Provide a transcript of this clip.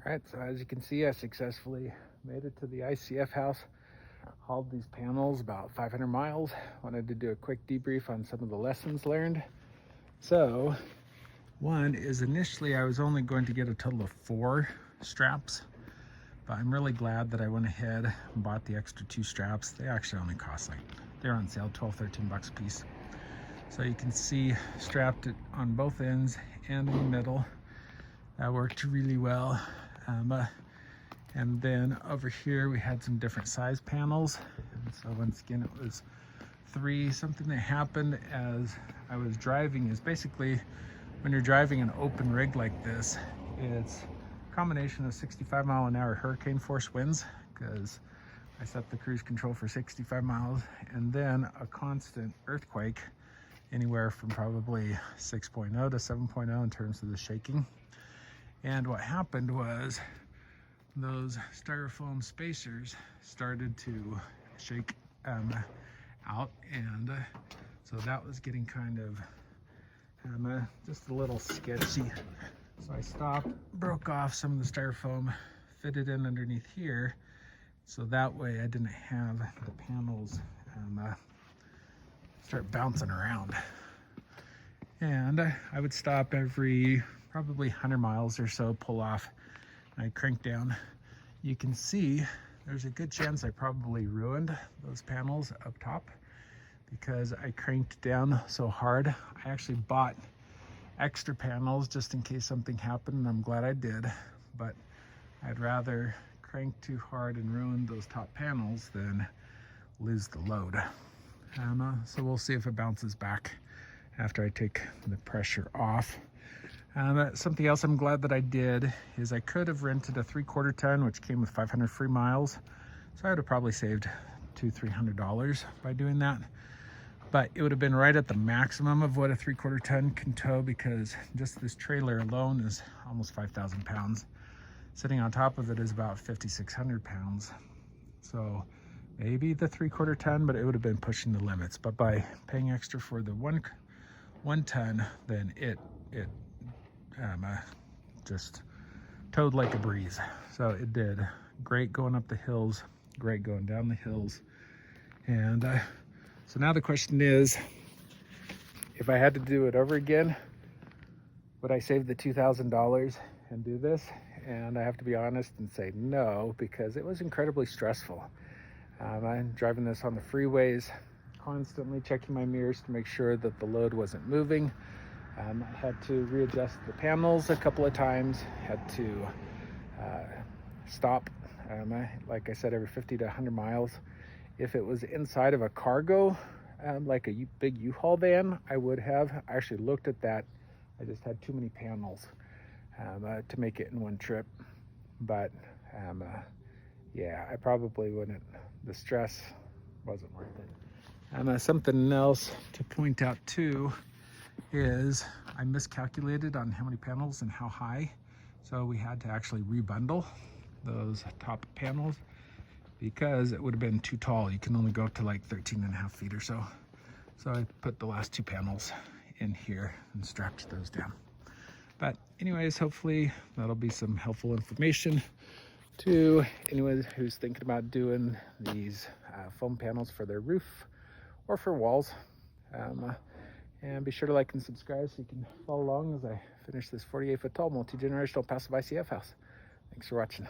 All right, so as you can see, I successfully made it to the ICF house, hauled these panels about 500 miles. Wanted to do a quick debrief on some of the lessons learned. So one is initially I was only going to get a total of 4 straps, but I'm really glad that I went ahead and bought the extra 2 straps. They actually only cost they're on sale, 12-13 bucks a piece. So you can see strapped it on both ends and in the middle. That worked really well. And then over here we had some different size panels. And so once again, it was 3. Something that happened as I was driving is basically when you're driving an open rig like this, it's a combination of 65-mile-an-hour hurricane force winds, because I set the cruise control for 65 miles, and then a constant earthquake, anywhere from probably 6.0 to 7.0 in terms of the shaking. And what happened was those styrofoam spacers started to shake out, and so that was getting kind of just a little sketchy. So I stopped, broke off some of the styrofoam, fitted in underneath here, so that way I didn't have the panels start bouncing around. And I would stop every probably 100 miles or so, pull off, and I crank down. You can see there's a good chance I probably ruined those panels up top because I cranked down so hard. I actually bought extra panels just in case something happened, and I'm glad I did, but I'd rather crank too hard and ruin those top panels than lose the load. So we'll see if it bounces back after I take the pressure off. Something else I'm glad that I did is I could have rented a 3/4 ton, which came with 500 free miles. So I would have probably saved $200-300 by doing that. But it would have been right at the maximum of what a 3/4 ton can tow, because just this trailer alone is almost 5,000 pounds. Sitting on top of it is about 5,600 pounds. So maybe the 3/4 ton, but it would have been pushing the limits. But by paying extra for the one ton, then it just towed like a breeze. So it did great going up the hills, great going down the hills. And so now the question is, if I had to do it over again, would I save the $2,000 and do this? And I have to be honest and say no, because it was incredibly stressful. I'm driving this on the freeways, constantly checking my mirrors to make sure that the load wasn't moving. I had to readjust the panels a couple of times, had to stop, like I said, every 50 to 100 miles. If it was inside of a cargo, like a big U-Haul van, I would have. I actually looked at that. I just had too many panels to make it in one trip. But yeah, I probably wouldn't. The stress wasn't worth it. Something else to point out too is I miscalculated on how many panels and how high. So we had to actually rebundle those top panels because it would have been too tall. You can only go up to like 13.5 feet or so. So I put the last 2 panels in here and strapped those down. But anyways, hopefully that'll be some helpful information to anyone who's thinking about doing these foam panels for their roof or for walls. And be sure to like and subscribe so you can follow along as I finish this 48-foot tall multi-generational passive ICF house. Thanks for watching.